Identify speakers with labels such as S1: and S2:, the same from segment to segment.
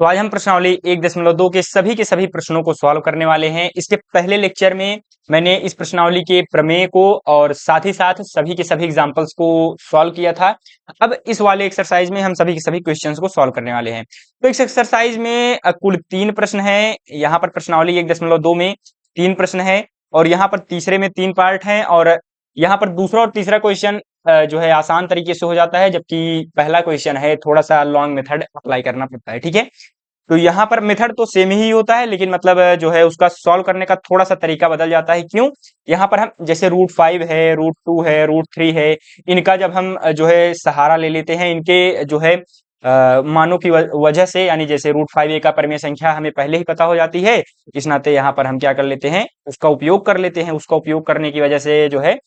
S1: तो आज हम प्रश्नावली 1.2 के सभी प्रश्नों को सॉल्व करने वाले हैं। इसके पहले लेक्चर में मैंने इस प्रश्नावली के प्रमेय को और साथ ही साथ सभी के सभी एग्जांपल्स को सॉल्व किया था। अब इस वाले एक्सरसाइज में हम सभी के सभी क्वेश्चंस को सॉल्व करने वाले हैं। तो इस एक्सरसाइज में कुल 3 प्रश्न हैं। यहाँ पर प्रश्नावली 1.2 में 3 प्रश्न है और यहाँ पर तीसरे में 3 पार्ट हैं और यहाँ पर दूसरा और तीसरा क्वेश्चन जो है आसान तरीके से हो जाता है, जबकि पहला क्वेश्चन है थोड़ा सा लॉन्ग मेथड अप्लाई करना पड़ता है। ठीक है, तो यहाँ पर मेथड तो सेम ही होता है, लेकिन मतलब जो है उसका सॉल्व करने का थोड़ा सा तरीका बदल जाता है। क्यों? यहाँ पर हम जैसे √5 है, √2 है, √3 है, इनका जब हम जो है सहारा ले लेते हैं, इनके जो है मानों की वजह से, यानी जैसे √5 का परिमेय संख्या हमें पहले ही पता हो जाती है, इस नाते यहाँ पर हम क्या कर लेते हैं, उसका उपयोग कर लेते हैं। उसका उपयोग करने की वजह से जो है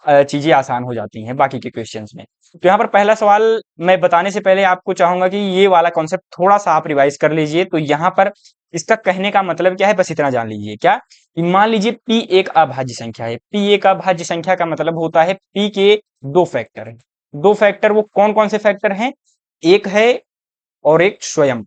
S1: चीजें आसान हो जाती हैं बाकी के क्वेश्चंस में। तो यहाँ पर पहला सवाल मैं बताने से पहले आपको चाहूंगा कि ये वाला कॉन्सेप्ट थोड़ा सा आप रिवाइज कर लीजिए। तो यहाँ पर इसका कहने का मतलब क्या है, बस इतना जान लीजिए। क्या? मान लीजिए p एक अभाज्य संख्या है। p एक अभाज्य संख्या का मतलब होता है p के 2 फैक्टर हैं। 2 फैक्टर वो कौन कौन से फैक्टर हैं? एक है और एक स्वयं।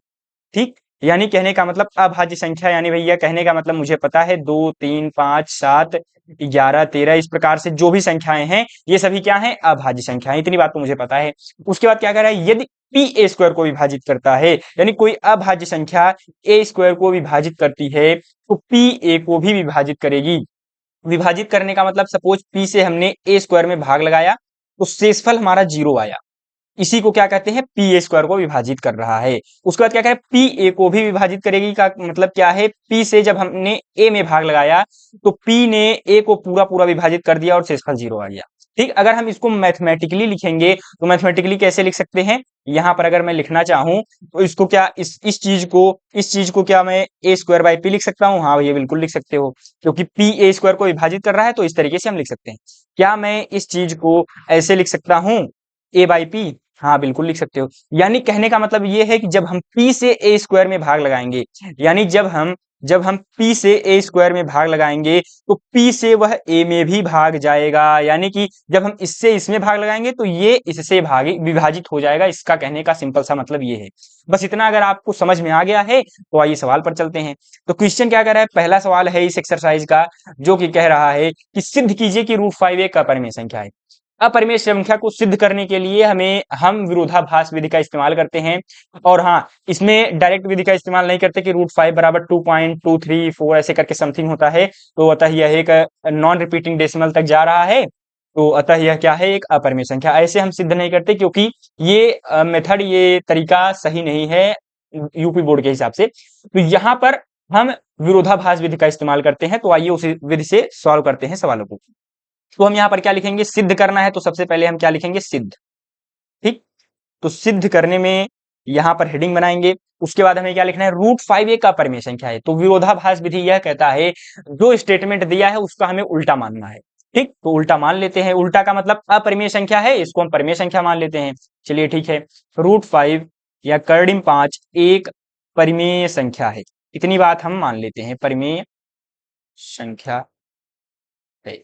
S1: ठीक, यानी कहने का मतलब अभाज्य संख्या, यानी भैया कहने का मतलब मुझे पता है 2, 3, 5, 7, 11, 13 इस प्रकार से जो भी संख्याएं हैं ये सभी क्या हैं? अभाज्य संख्याएं। इतनी बात तो मुझे पता है। उसके बाद क्या कह रहा है? यदि p a स्क्वायर को विभाजित करता है, यानी कोई अभाज्य संख्या a स्क्वायर को विभाजित करती है तो p a को भी विभाजित करेगी। विभाजित करने का मतलब सपोज p से हमने a स्क्वायर में भाग लगाया तो शेषफल हमारा 0 आया, इसी को क्या कहते हैं? पी ए स्क्वायर को विभाजित कर रहा है। उसके बाद क्या करें? पी ए को भी विभाजित करेगी का मतलब क्या है? पी से जब हमने ए में भाग लगाया तो पी ने ए को पूरा पूरा विभाजित कर दिया और शेषफल 0 आ गया। ठीक, अगर हम इसको मैथमेटिकली लिखेंगे तो मैथमेटिकली कैसे लिख सकते हैं? यहाँ पर अगर मैं लिखना चाहूं तो इसको क्या, इस चीज को क्या मैं ए स्क्वायर बाई पी लिख सकता हूँ? हाँ भैया बिल्कुल लिख सकते हो, क्योंकि पी ए स्क्वायर को विभाजित कर रहा है तो इस तरीके से हम लिख सकते हैं। क्या मैं इस चीज को ऐसे लिख सकता हूँ? ए बाई पी? हाँ बिल्कुल लिख सकते हो। यानी कहने का मतलब ये है कि जब हम p से a स्क्वायर में भाग लगाएंगे, यानी जब हम p से a स्क्वायर में भाग लगाएंगे तो p से वह a में भी भाग जाएगा, यानी कि जब हम इससे इसमें भाग लगाएंगे तो ये इससे विभाजित हो जाएगा। इसका कहने का सिंपल सा मतलब ये है। बस इतना अगर आपको समझ में आ गया है तो आइए सवाल पर चलते हैं। तो क्वेश्चन क्या कर रहा है? पहला सवाल है इस एक्सरसाइज का, जो कि कह रहा है कि सिद्ध कीजिए कि √5 एक अपरिमेय संख्या है। अपरिमेय संख्या को सिद्ध करने के लिए हम विरोधाभास विधि का इस्तेमाल करते हैं। और हाँ, इसमें डायरेक्ट विधि का इस्तेमाल नहीं करते कि √5 बराबर 2.234 ऐसे करके समथिंग होता है, तो अतः यह एक नॉन रिपीटिंग डेसिमल तक जा रहा है, तो अतः यह क्या है? एक अपरिमेय संख्या। ऐसे हम सिद्ध नहीं करते क्योंकि ये मेथड, ये तरीका सही नहीं है यूपी बोर्ड के हिसाब से। तो यहाँ पर हम विरोधाभास विधि का इस्तेमाल करते हैं। तो आइए उसी विधि से सॉल्व करते हैं सवालों को। तो हम यहाँ पर क्या लिखेंगे? सिद्ध करना है तो सबसे पहले हम क्या लिखेंगे? सिद्ध। ठीक, तो सिद्ध करने में यहाँ पर हेडिंग बनाएंगे। उसके बाद हमें क्या लिखना है? √5 एक अपरिमेय संख्या है। तो विरोधाभास विधि यह कहता है जो स्टेटमेंट दिया है उसका हमें उल्टा मानना है। ठीक, तो उल्टा मान लेते हैं। उल्टा का मतलब अपरिमेय संख्या है, इसको हम परिमेय संख्या मान लेते हैं। चलिए ठीक है, √5 या कर्डिम 5 एक परिमेय संख्या है, इतनी बात हम मान लेते हैं, परिमेय संख्या है।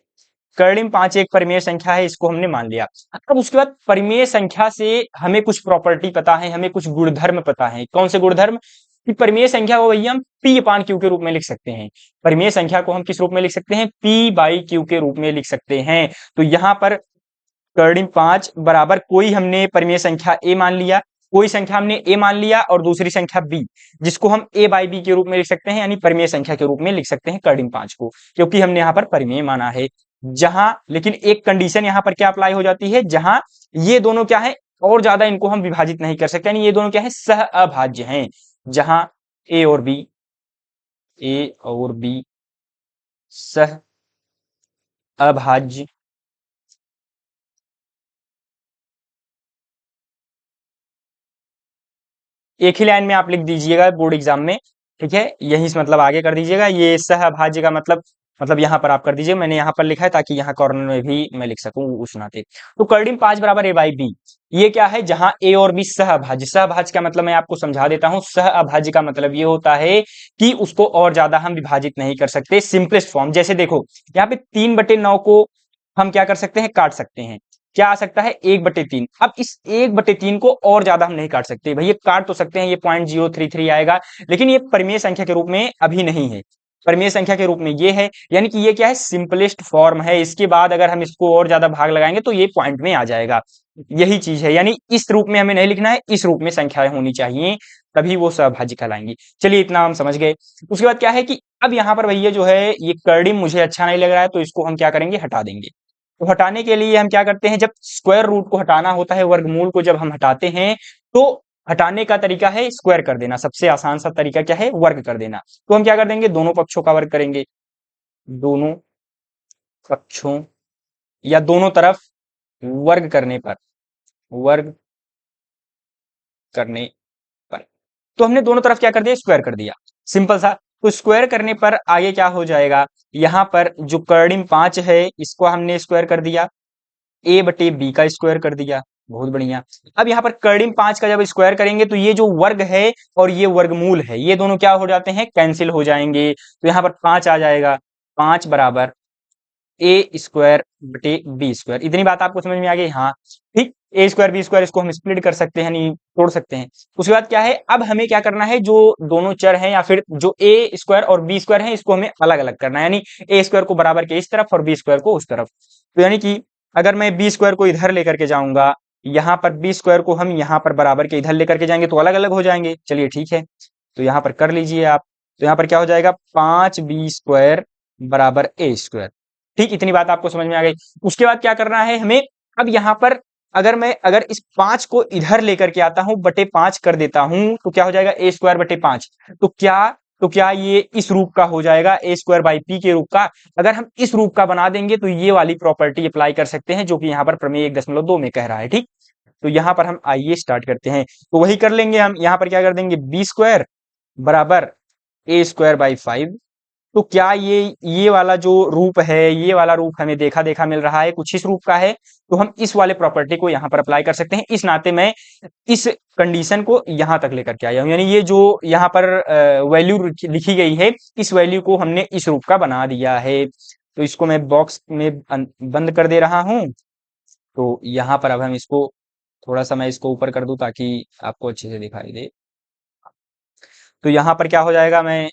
S1: कर्डिम 5 एक परिमेय संख्या है, इसको हमने मान लिया। अब उसके बाद परिमेय संख्या से हमें कुछ प्रॉपर्टी पता है, हमें कुछ गुणधर्म पता है। कौन से गुणधर्म? कि परिमेय संख्या को भैया हम p अपान q के रूप में लिख सकते हैं। परिमेय संख्या को हम किस रूप में लिख सकते हैं? p बाई q के रूप में लिख सकते हैं। तो यहाँ पर कर्डिम 5 बराबर कोई हमने परिमेय संख्या a मान लिया, कोई संख्या हमने a मान लिया और दूसरी संख्या b, जिसको हम a बाई b के रूप में लिख सकते हैं, यानी परिमेय संख्या के रूप में लिख सकते हैं कर्डिम 5 को, क्योंकि हमने यहाँ पर परिमेय माना है। जहां लेकिन एक कंडीशन यहाँ पर क्या अप्लाई हो जाती है, जहां ये दोनों क्या है, और ज्यादा इनको हम विभाजित नहीं कर सकते, यानी ये दोनों क्या है? सह अभाज्य हैं। जहां a और b सह अभाज्य एक ही लाइन में आप लिख दीजिएगा बोर्ड एग्जाम में। ठीक है, यही से मतलब आगे कर दीजिएगा। ये सहअभाज्य का मतलब यहाँ पर आप कर दीजिए। मैंने यहाँ पर लिखा है ताकि यहाँ कॉर्नर में भी मैं लिख सकूं उस नाते। तो कर्डिम 5 बराबर a बाई बी, ये क्या है? जहां a और b सहअभाज्य। सहअभाज्य का मतलब मैं आपको समझा देता हूं। सहअभाज्य का मतलब ये होता है कि उसको और ज्यादा हम विभाजित नहीं कर सकते। सिंपलेस्ट फॉर्म, जैसे देखो यहाँ पे 3/9 को हम क्या कर सकते हैं? काट सकते हैं। क्या आ सकता है 1/3। अब इस 1/3 को और ज्यादा हम नहीं काट सकते, भैया काट तो सकते हैं, ये 0.033 आएगा, लेकिन ये परिमेय संख्या के रूप में अभी नहीं है, परिमेय संख्या के रूप में ये है, यानी कि ये क्या है, सिंपलेस्ट फॉर्म है। इसके बाद अगर हम इसको और ज्यादा भाग लगाएंगे तो ये पॉइंट में आ जाएगा, यही चीज है। यानी इस रूप में हमें नहीं लिखना है, इस रूप में संख्याएं होनी चाहिए, तभी वो सहभाज्य कहलाएंगी। चलिए इतना हम समझ गए। उसके बाद क्या है कि अब यहाँ पर भैया जो है ये कर्डिम मुझे अच्छा नहीं लग रहा है, तो इसको हम क्या करेंगे, हटा देंगे। तो हटाने के लिए हम क्या करते हैं, जब स्क्वायर रूट को हटाना होता है, वर्गमूल को जब हम हटाते हैं, तो हटाने का तरीका है स्क्वायर कर देना, सबसे आसान सा तरीका क्या है, वर्ग कर देना। तो हम क्या कर देंगे, दोनों पक्षों का वर्ग करेंगे, दोनों पक्षों या दोनों तरफ वर्ग करने पर, वर्ग करने पर, तो हमने दोनों तरफ क्या कर दिया, स्क्वायर कर दिया, सिंपल सा। तो स्क्वायर करने पर आगे क्या हो जाएगा, यहां पर जो कर्डिम 5 है इसको हमने स्क्वायर कर दिया, a/b का स्क्वायर कर दिया, बहुत बढ़िया। अब यहाँ पर कर्डिम 5 का जब स्क्वायर करेंगे तो ये जो वर्ग है और ये वर्गमूल है, ये दोनों क्या हो जाते हैं, कैंसिल हो जाएंगे। तो यहाँ पर 5 आ जाएगा, 5 बराबर a² / b²। इतनी बात आपको समझ में आ गई, हाँ ठीक। a², b² इसको हम स्प्लिट कर सकते हैं, नहीं तोड़ सकते हैं। उसके बाद क्या है, अब हमें क्या करना है, जो दोनों चर हैं या फिर जो a² और b² है, इसको हमें अलग अलग करना है, यानी a² को बराबर के इस तरफ और b² को उस तरफ। तो यानी कि अगर मैं b² को इधर लेकर के जाऊंगा, यहाँ पर b² को हम यहाँ पर बराबर के इधर लेकर के जाएंगे तो अलग अलग हो जाएंगे। चलिए ठीक है, तो यहाँ पर कर लीजिए आप। तो यहाँ पर क्या हो जाएगा, 5b² बराबर a²। ठीक, इतनी बात आपको समझ में आ गई। उसके बाद क्या करना है हमें, अब यहाँ पर अगर इस 5 को इधर लेकर के आता हूं, बटे 5 कर देता हूं, तो क्या हो जाएगा, a²/5। तो क्या ये इस रूप का हो जाएगा, a²/p के रूप का। अगर हम इस रूप का बना देंगे तो ये वाली प्रॉपर्टी अप्लाई कर सकते हैं, जो कि यहाँ पर प्रमेय 1.2 में कह रहा है। ठीक, तो यहाँ पर हम आइए स्टार्ट करते हैं। तो वही कर लेंगे हम, यहाँ पर क्या कर देंगे, b² बराबर a²/5। तो क्या ये वाला जो रूप है, ये वाला रूप हमें देखा देखा मिल रहा है, कुछ इस रूप का है, तो हम इस वाले प्रॉपर्टी को यहाँ पर अप्लाई कर सकते हैं। इस नाते मैं इस कंडीशन को यहाँ तक लेकर के आया हूं, यानी ये जो यहाँ पर वैल्यू लिखी गई है, इस वैल्यू को हमने इस रूप का बना दिया है। तो इसको मैं बॉक्स में बंद कर दे रहा हूं। तो यहाँ पर अब हम इसको थोड़ा सा मैं इसको ऊपर कर दूं ताकि आपको अच्छे से दिखाई दे। तो यहाँ पर क्या हो जाएगा, मैं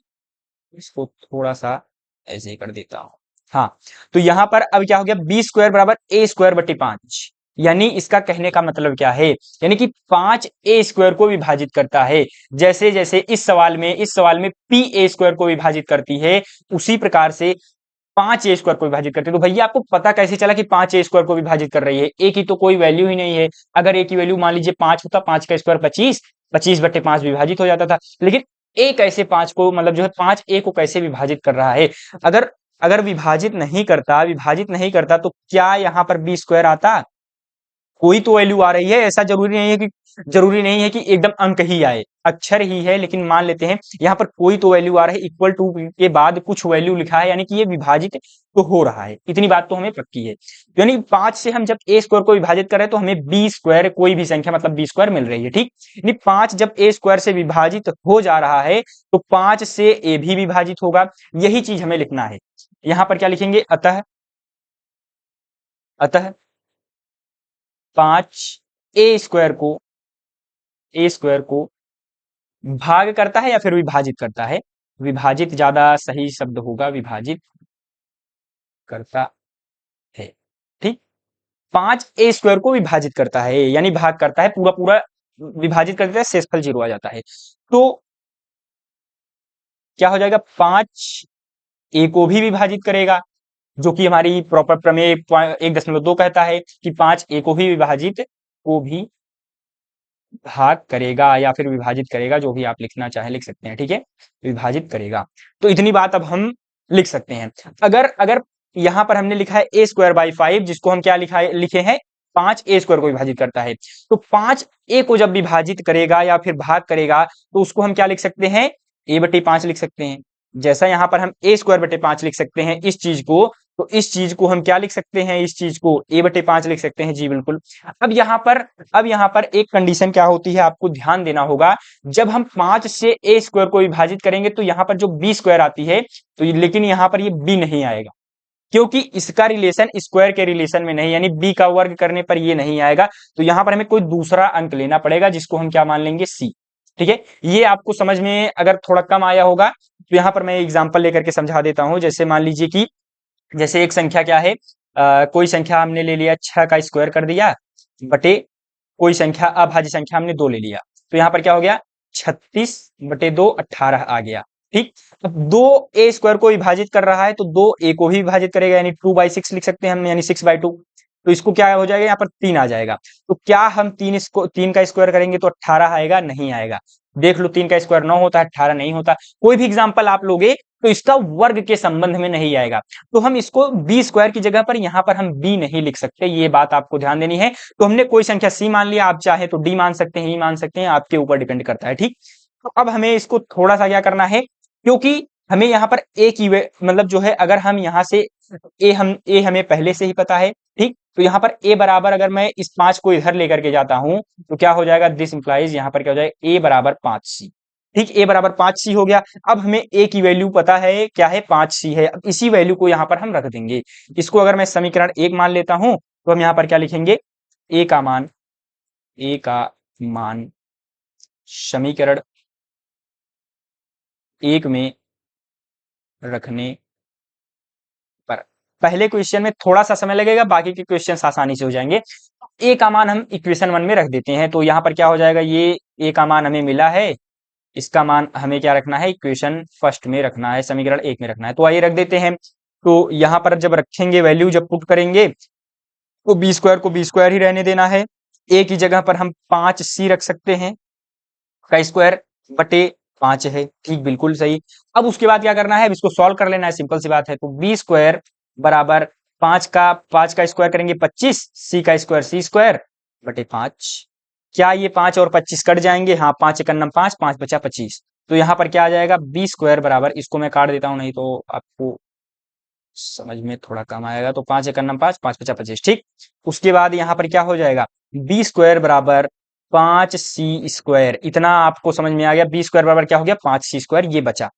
S1: इसको थोड़ा सा ऐसे ही कर देता हूं। हाँ, तो यहां पर अब क्या हो गया, b² बराबर a²/5। यानी इसका कहने का मतलब क्या है, यानी कि 5 a² को विभाजित करता है। जैसे जैसे इस सवाल में p a² को विभाजित करती है, उसी प्रकार से 5 a² को विभाजित करती है। तो भैया आपको पता कैसे चला कि 5 a² को विभाजित कर रही है, a की तो कोई वैल्यू ही नहीं है। अगर a की वैल्यू मान लीजिए 5 होता, 5 का स्क्वायर 25, 25/5 विभाजित हो जाता था। लेकिन a कैसे 5 को, मतलब जो है 5 a को कैसे विभाजित कर रहा है। अगर अगर विभाजित नहीं करता तो क्या यहाँ पर b² आता, कोई तो वैल्यू आ रही है। ऐसा जरूरी नहीं है कि एकदम अंक ही आए, अक्षर ही है, लेकिन मान लेते हैं यहाँ पर कोई तो वैल्यू आ रहा है, इक्वल टू के बाद कुछ वैल्यू लिखा है, यानी कि ये विभाजित तो हो रहा है। इतनी बात तो हमें पक्की है। यानी 5 से हम जब a² को विभाजित कर रहे हैं तो हमें b² कोई भी संख्या मतलब b² मिल रही है। ठीक, यानी 5 जब a² से विभाजित हो जा रहा है तो 5 से a भी विभाजित होगा। यही चीज हमें लिखना है। यहाँ पर क्या लिखेंगे, अतः 5 a² को भाग करता है या फिर विभाजित करता है, विभाजित ज्यादा सही शब्द होगा, विभाजित करता है। ठीक, 5 a² को विभाजित करता है, यानी भाग करता है, पूरा पूरा विभाजित कर देता है, शेषफल 0 आ जाता है। तो क्या हो जाएगा, 5 a को भी विभाजित करेगा, जो कि हमारी प्रॉपर प्रमेय 1.2 कहता है कि 5 a को भी भाग करेगा या फिर विभाजित करेगा, जो भी आप लिखना चाहे लिख सकते हैं। ठीक है, विभाजित करेगा। तो इतनी बात अब हम लिख सकते हैं। अगर अगर यहाँ पर हमने लिखा है a²/5, जिसको हम क्या लिखे हैं, 5 a² को विभाजित करता है। तो 5 a को जब विभाजित करेगा या फिर भाग करेगा तो उसको हम क्या लिख सकते हैं, a/5 लिख सकते हैं। जैसा यहाँ पर हम a²/5 लिख सकते हैं इस चीज को, तो इस चीज को हम क्या लिख सकते हैं, इस चीज को a/5 लिख सकते हैं। जी बिल्कुल। अब यहाँ पर एक कंडीशन क्या होती है, आपको ध्यान देना होगा। जब हम 5 से a² को विभाजित करेंगे तो यहाँ पर जो b² आती है, तो लेकिन यहाँ पर ये b नहीं आएगा। क्योंकि इसका रिलेशन स्क्वायर के रिलेशन में नहीं, यानी b का वर्ग करने पर ये नहीं आएगा, तो यहां पर हमें कोई दूसरा अंक लेना पड़ेगा जिसको हम क्या मान लेंगे c। ठीक है, ये आपको समझ में अगर थोड़ा कम आया होगा तो यहां पर मैं एग्जांपल लेकर के समझा देता हूं। जैसे मान लीजिए कि जैसे एक संख्या क्या है, कोई संख्या हमने ले लिया 6 का स्क्वायर कर दिया बटे कोई संख्या अभाज्य संख्या हमने 2 ले लिया, तो यहाँ पर क्या हो गया 36 बटे 2 18 आ गया। ठीक, अब 2a² को विभाजित कर रहा है तो 2a को भी विभाजित करेगा, यानी 2/6 लिख सकते हैं हम, यानी 6/2। तो इसको क्या हो जाएगा, यहाँ पर 3 आ जाएगा। तो क्या हम 3 का स्क्वायर करेंगे तो 18 आएगा? नहीं आएगा। देख लो, 3 का स्क्वायर 9 होता है, 18 नहीं होता। कोई भी एग्जाम्पल आप लोगे तो इसका वर्ग के संबंध में नहीं आएगा, तो हम इसको b² की जगह पर यहाँ पर हम b नहीं लिख सकते, ये बात आपको ध्यान देनी है। तो हमने कोई संख्या c मान लिया, आप चाहे तो d मान सकते हैं, e मान सकते हैं, आपके ऊपर डिपेंड करता है। ठीक, तो अब हमें इसको थोड़ा सा क्या करना है, क्योंकि हमें यहाँ पर a की मतलब जो है, अगर हम यहाँ से a हमें पहले से ही पता है। ठीक, तो यहाँ पर a बराबर, अगर मैं इस 5 को इधर लेकर के जाता हूं तो क्या हो जाएगा, दिस इंप्लाइज यहाँ पर क्या हो जाएगा, a बराबर 5c। ठीक, a बराबर 5c हो गया। अब हमें a की वैल्यू पता है, क्या है, 5c है। अब इसी वैल्यू को यहाँ पर हम रख देंगे। इसको अगर मैं समीकरण 1 मान लेता हूं तो हम यहाँ पर क्या लिखेंगे, a का मान समीकरण 1 में रखने पर, पहले क्वेश्चन में थोड़ा सा समय लगेगा, बाकी के क्वेश्चन आसानी से हो जाएंगे। a का मान हम इक्वेशन 1 में रख देते हैं, तो यहाँ पर क्या हो जाएगा, ये a का मान हमें मिला है, इसका मान हमें क्या रखना है, इक्वेशन फर्स्ट में रखना है, समीकरण 1 में रखना है। तो आइए रख देते हैं। तो यहाँ पर जब रखेंगे, वैल्यू जब पुट करेंगे तो b² को b² ही रहने देना है। a की जगह पर हम 5c रख सकते हैं, का स्क्वायर बटे 5 है। ठीक, बिल्कुल सही। अब उसके बाद क्या करना है, अब इसको सॉल्व कर लेना है, सिंपल सी बात है। तो b² बराबर 5 का स्क्वायर करेंगे 25, c का स्क्वायर c² बटे 5। क्या ये 5 और 25 कट जाएंगे? हाँ, 5 एकन्नम 5, 5 बचा 25। तो यहाँ पर क्या आ जाएगा, b² बराबर, इसको मैं काट देता हूँ नहीं तो आपको समझ में थोड़ा कम आएगा। तो 5 एकन्नम 5, 5 बचा 25। ठीक, उसके बाद यहाँ पर क्या हो जाएगा, b² बराबर 5c²। इतना आपको समझ में आ गया। b² बराबर क्या हो गया, 5c², ये बचा।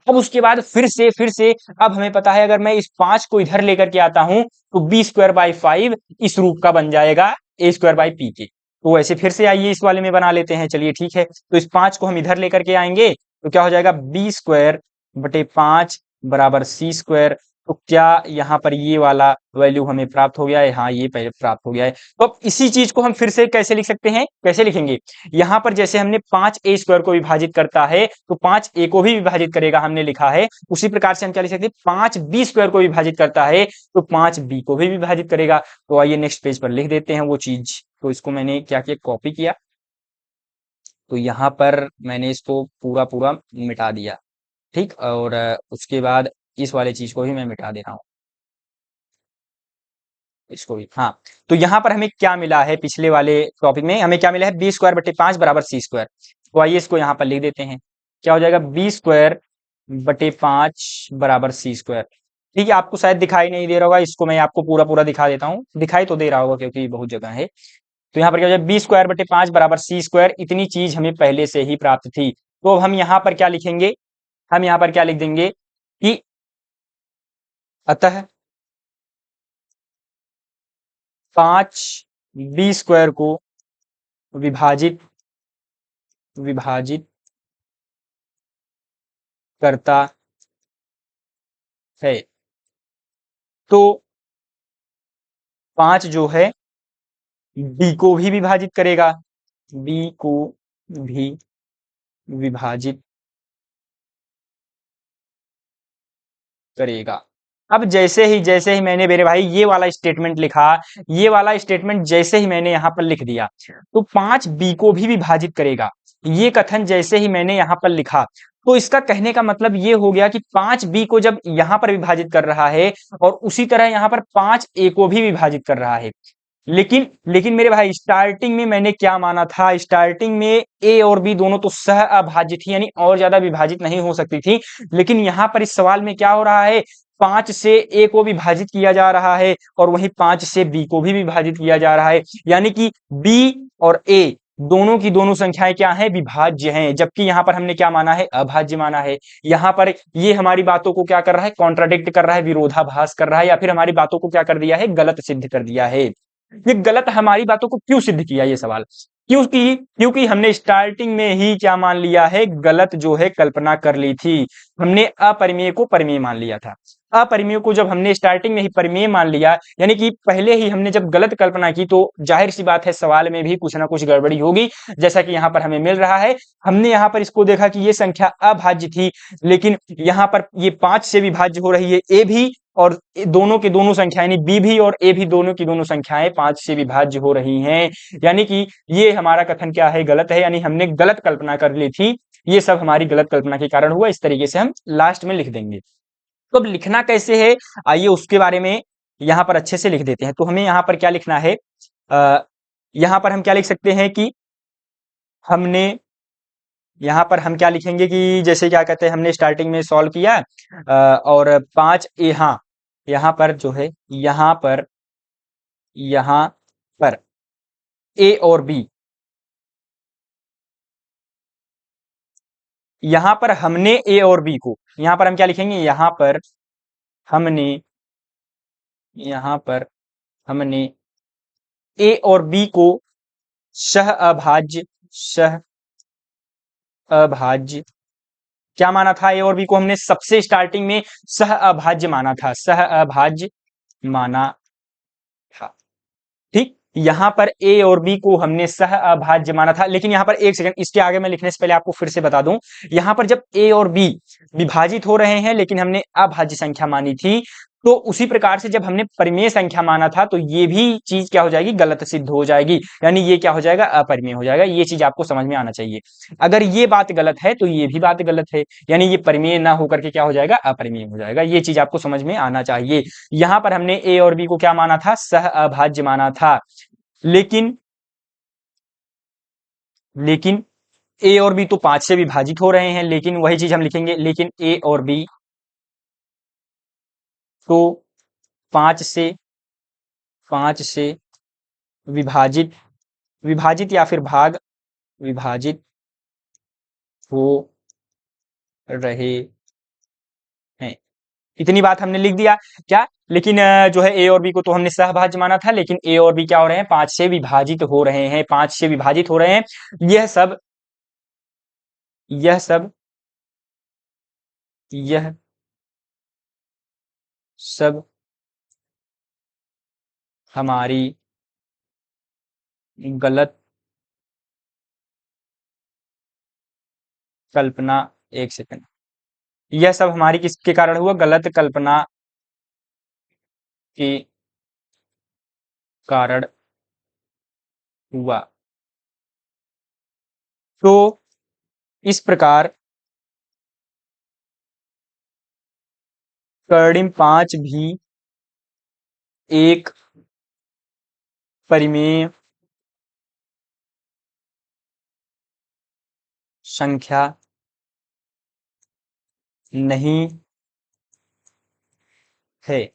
S1: अब उसके बाद फिर से अब हमें पता है, अगर मैं इस 5 को इधर लेकर के आता हूं तो b²/5 इस रूप का बन जाएगा a²/p के। तो ऐसे फिर से आइए इस वाले में बना लेते हैं। चलिए ठीक है, तो इस 5 को हम इधर लेकर के आएंगे तो क्या हो जाएगा, b² बटे 5 बराबर c²। तो क्या यहाँ पर ये वाला वैल्यू हमें प्राप्त हो गया है? हाँ, ये पहले प्राप्त हो गया है। तो अब इसी चीज को हम फिर से कैसे लिख सकते हैं, कैसे लिखेंगे, यहाँ पर जैसे हमने 5a² को विभाजित करता है तो 5a को भी विभाजित करेगा, हमने लिखा है। उसी प्रकार से हम क्या लिख सकते हैं, 5b² को विभाजित करता है तो 5b को भी विभाजित करेगा। तो आइए नेक्स्ट पेज पर लिख देते हैं वो चीज। तो इसको मैंने क्या किया, कॉपी किया, तो यहाँ पर मैंने इसको पूरा मिटा दिया। ठीक, और उसके बाद इस वाले चीज को भी मैं मिटा दे रहा हूं, इसको भी। हाँ, तो यहाँ पर हमें क्या मिला है, पिछले वाले टॉपिक में हमें क्या मिला है, b² बटे 5 बराबर c²। तो आइए इसको यहाँ पर लिख देते हैं, क्या हो जाएगा, b² बटे 5 बराबर c²। ठीक है, आपको शायद दिखाई नहीं दे रहा होगा, इसको मैं आपको पूरा दिखा देता हूँ। दिखाई तो दे रहा होगा क्योंकि बहुत जगह है। तो यहाँ पर क्या हो जाएगा, b² बटे 5 बराबर c²। इतनी चीज हमें पहले से ही प्राप्त थी। तो अब हम यहाँ पर क्या लिखेंगे, हम यहाँ पर क्या लिख देंगे कि अतः 5b² को विभाजित करता है। तो 5 जो है b को भी विभाजित करेगा, b को भी विभाजित करेगा। अब जैसे ही मैंने मेरे भाई ये वाला स्टेटमेंट लिखा, ये वाला स्टेटमेंट जैसे ही मैंने यहाँ पर लिख दिया तो 5 b को भी विभाजित करेगा। ये कथन जैसे ही मैंने यहाँ पर लिखा तो इसका कहने का मतलब ये हो गया कि 5 b को जब यहाँ पर विभाजित कर रहा है और उसी तरह यहाँ पर 5 a को भी विभाजित कर रहा है। लेकिन मेरे भाई, स्टार्टिंग में मैंने क्या माना था, स्टार्टिंग में ए और बी दोनों तो सह अभाज्य थी, यानी और ज्यादा विभाजित नहीं हो सकती थी। लेकिन यहाँ पर इस सवाल में क्या हो रहा है, 5 से ए को विभाजित किया जा रहा है और वहीं 5 से बी को भी विभाजित किया जा रहा है, यानी कि बी और ए दोनों की दोनों संख्याएं क्या हैं, विभाज्य हैं, जबकि यहां पर हमने क्या माना है, अभाज्य माना है। यहां पर ये हमारी बातों को क्या कर रहा है, कॉन्ट्राडिक्ट कर रहा है, विरोधाभास कर रहा है, या फिर हमारी बातों को क्या कर दिया है, गलत सिद्ध कर दिया है। ये गलत हमारी बातों को क्यों सिद्ध किया, ये सवाल, क्योंकि हमने स्टार्टिंग में ही क्या मान लिया है, गलत जो है कल्पना कर ली थी। हमने अपरिमेय को परिमेय मान लिया था। अपरिमेय को जब हमने स्टार्टिंग में ही परिमेय मान लिया, यानी कि पहले ही हमने जब गलत कल्पना की, तो जाहिर सी बात है सवाल में भी कुछ ना कुछ गड़बड़ी होगी, जैसा कि यहाँ पर हमें मिल रहा है। हमने यहाँ पर इसको देखा कि ये संख्या अभाज्य थी, लेकिन यहाँ पर ये 5 से विभाज्य हो रही है ए भी, और दोनों की दोनों संख्याएं यानी बी भी और ए भी, दोनों की दोनों संख्याएं 5 से विभाज्य हो रही हैं। यानी कि ये हमारा कथन क्या है, गलत है, यानी हमने गलत कल्पना कर ली थी। ये सब हमारी गलत कल्पना के कारण हुआ। इस तरीके से हम लास्ट में लिख देंगे। तो अब लिखना कैसे है, आइए उसके बारे में यहाँ पर अच्छे से लिख देते हैं। तो हमें यहाँ पर क्या लिखना है, यहाँ पर हम क्या लिख सकते हैं कि हमने यहाँ पर हम क्या लिखेंगे कि जैसे क्या कहते हैं, हमने स्टार्टिंग में सॉल्व किया और 5 ए, हाँ यहाँ पर जो है, यहाँ पर ए और बी, यहाँ पर हमने ए और बी को, यहाँ पर हम क्या लिखेंगे, यहाँ पर हमने ए और बी को सह अभाज्य क्या माना था, ए और बी को हमने सबसे स्टार्टिंग में सह अभाज्य माना था, ठीक। यहां पर ए और बी को हमने सह अभाज्य माना था, लेकिन यहां पर एक सेकंड, इसके आगे मैं लिखने से पहले आपको फिर से बता दूं, यहां पर जब ए और बी विभाजित हो रहे हैं लेकिन हमने अभाज्य संख्या मानी थी, तो उसी प्रकार से जब हमने परिमेय संख्या माना था, तो ये भी चीज क्या हो जाएगी, गलत सिद्ध हो जाएगी, यानी ये क्या हो जाएगा, अपरिमेय हो जाएगा। ये चीज आपको समझ में आना चाहिए। अगर ये बात गलत है तो ये भी बात गलत है, यानी ये परिमेय ना होकर के क्या हो जाएगा, अपरिमेय हो जाएगा। ये चीज आपको समझ में आना चाहिए। यहां पर हमने ए और बी को क्या माना था, सह अभाज्य माना था, लेकिन ए और बी तो 5 से विभाजित हो रहे हैं, लेकिन वही चीज हम लिखेंगे, लेकिन ए और बी तो 5 से विभाजित या फिर विभाजित हो रहे हैं। इतनी बात हमने लिख दिया क्या, लेकिन जो है ए और बी को तो हमने सहभाज्य माना था, लेकिन ए और बी क्या हो रहे हैं, 5 से विभाजित हो रहे हैं, 5 से विभाजित हो रहे हैं। यह सब यह सब हमारी गलत कल्पना, एक सेकंड, यह सब हमारी किसके कारण हुआ, गलत कल्पना के कारण हुआ। तो इस प्रकार कर्णिम 5 भी एक परिमेय संख्या नहीं है,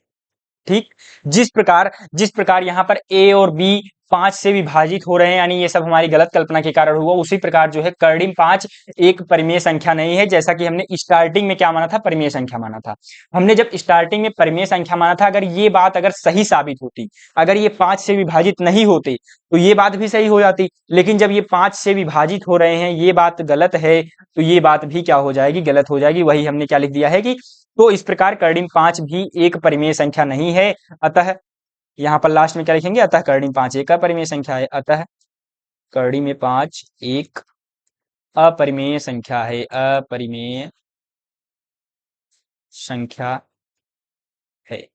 S1: ठीक। जिस प्रकार यहाँ पर ए और बी 5 से विभाजित हो रहे हैं, यानी ये सब हमारी गलत कल्पना के कारण हुआ, उसी प्रकार जो है कर्णिम 5 एक परिमेय संख्या नहीं है, जैसा कि हमने स्टार्टिंग में क्या माना था, परिमेय संख्या माना था। हमने जब स्टार्टिंग में परिमेय संख्या माना था, अगर ये बात अगर सही साबित होती, अगर ये 5 से विभाजित नहीं होते, तो ये बात भी सही हो जाती, लेकिन जब ये 5 से विभाजित हो रहे हैं, ये बात गलत है, तो ये बात भी क्या हो जाएगी, गलत हो जाएगी। वही हमने क्या लिख दिया है कि तो इस प्रकार कर्णिम 5 भी एक परिमेय संख्या नहीं है। अतः यहाँ पर लास्ट में क्या लिखेंगे, अतः कर्णिम 5 एक अपरिमेय संख्या है, अतः कर्णिम 5 एक अपरिमेय संख्या है, अपरिमेय संख्या है।